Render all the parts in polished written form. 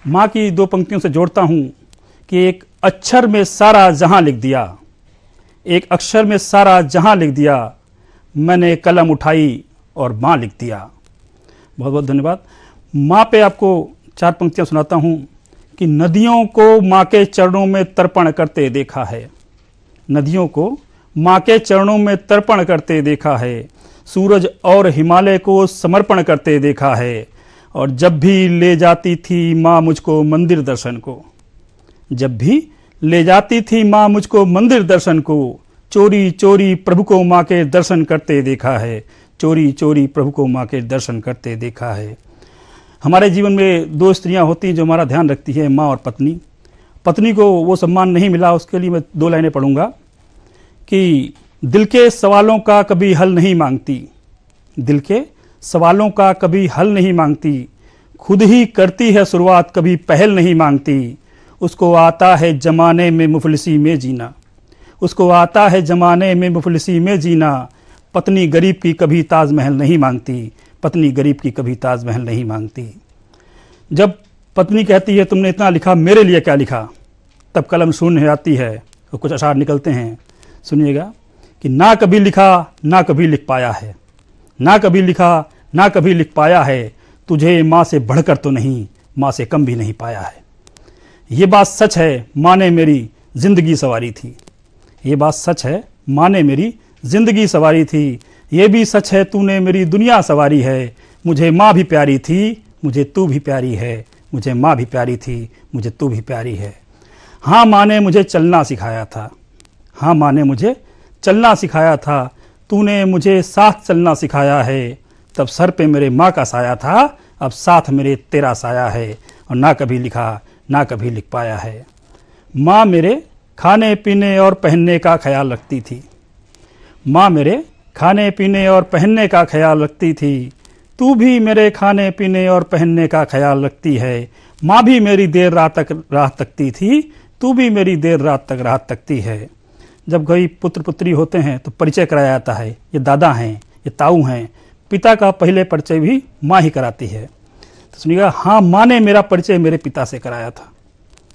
माँ की दो पंक्तियों से जोड़ता हूँ कि एक अक्षर में सारा जहां लिख दिया, एक अक्षर में सारा जहां लिख दिया, मैंने कलम उठाई और माँ लिख दिया। बहुत बहुत धन्यवाद। माँ पे आपको चार पंक्तियां सुनाता हूँ कि नदियों को माँ के चरणों में तर्पण करते देखा है, नदियों को माँ के चरणों में तर्पण करते देखा है, सूरज और हिमालय को समर्पण करते देखा है, और जब भी ले जाती थी माँ मुझको मंदिर दर्शन को, जब भी ले जाती थी माँ मुझको मंदिर दर्शन को, चोरी चोरी प्रभु को माँ के दर्शन करते देखा है, चोरी चोरी प्रभु को माँ के दर्शन करते देखा है। हमारे जीवन में दो स्त्रियां होती हैं जो हमारा ध्यान रखती है, माँ और पत्नी। पत्नी को वो सम्मान नहीं मिला, उसके लिए मैं दो लाइनें पढ़ूंगा कि दिल के सवालों का कभी हल नहीं मांगती, दिल के सवालों का कभी हल नहीं मांगती, खुद ही करती है शुरुआत कभी पहल नहीं मांगती, उसको आता है जमाने में मुफलिसी में जीना, उसको आता है जमाने में मुफलिसी में जीना, पत्नी गरीब की कभी ताजमहल नहीं मांगती, पत्नी गरीब की कभी ताजमहल नहीं मांगती। जब पत्नी कहती है तुमने इतना लिखा, मेरे लिए क्या लिखा, तब कलम शून्य हो जाती है और कुछ अशार निकलते हैं। सुनिएगा कि ना कभी लिखा ना कभी लिख पाया है, ना कभी लिखा ना कभी लिख पाया है, तुझे माँ से बढ़कर तो नहीं, माँ से कम भी नहीं पाया है। ये बात सच है, माँ ने मेरी जिंदगी सवारी थी, ये बात सच है, माँ ने मेरी जिंदगी सवारी थी, ये भी सच है तूने मेरी दुनिया सवारी है, मुझे माँ भी प्यारी थी, मुझे तू भी प्यारी है, मुझे माँ भी प्यारी थी, मुझे तू भी प्यारी है। हाँ माँ ने मुझे चलना सिखाया था, हाँ माँ ने मुझे चलना सिखाया था, तूने मुझे साथ चलना सिखाया है, तब सर पे मेरे माँ का साया था, अब साथ मेरे तेरा साया है, और ना कभी लिखा ना कभी लिख पाया है। माँ मेरे खाने पीने और पहनने का ख्याल रखती थी, माँ मेरे खाने पीने और पहनने का ख्याल रखती थी, तू भी मेरे खाने पीने और पहनने का ख्याल रखती है, माँ भी मेरी देर रात तक राह तकती थी, तू भी मेरी देर रात तक राह तकती है। जब कोई पुत्र पुत्री होते हैं तो परिचय कराया जाता है, ये दादा हैं, ये ताऊ हैं, पिता का पहले परिचय भी माँ ही कराती है। तो सुनिएगा, हाँ माँ ने मेरा परिचय मेरे पिता से कराया था,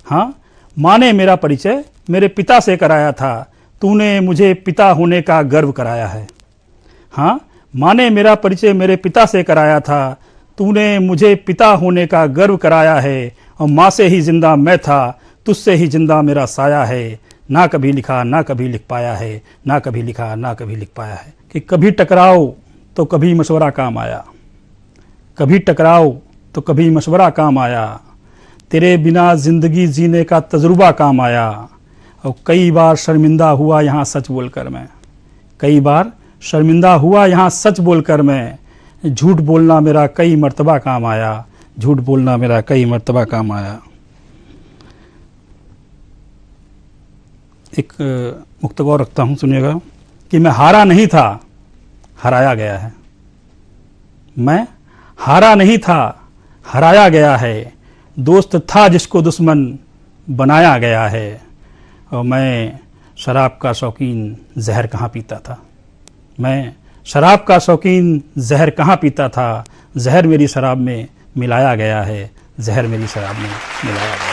हाँ माँ ने मेरा परिचय मेरे पिता से कराया था, तूने मुझे पिता होने का गर्व कराया है। हाँ माँ ने मेरा परिचय मेरे पिता से कराया था, तूने मुझे पिता होने का गर्व कराया है, और माँ से ही जिंदा मैं था, तुझसे ही जिंदा मेरा साया है, ना कभी लिखा ना कभी लिख पाया है, ना कभी लिखा ना कभी लिख पाया है। कि कभी टकराओ तो कभी मशवरा काम आया, कभी टकराओ तो कभी मशवरा काम आया, तेरे बिना जिंदगी जीने का तजुर्बा काम आया, और कई बार शर्मिंदा हुआ यहाँ सच बोलकर मैं, कई बार शर्मिंदा हुआ यहाँ सच बोलकर मैं, झूठ बोलना मेरा कई मर्तबा काम आया, झूठ बोलना मेरा कई मर्तबा काम आया। एक मुक्तक और रखता हूँ, सुनिएगा कि मैं हारा नहीं था, हराया गया है, मैं हारा नहीं था, हराया गया है, दोस्त था जिसको दुश्मन बनाया गया है, और मैं शराब का शौकीन जहर कहाँ पीता था, मैं शराब का शौकीन जहर कहाँ पीता था, जहर मेरी शराब में मिलाया गया है, जहर मेरी शराब में मिलाया गया है।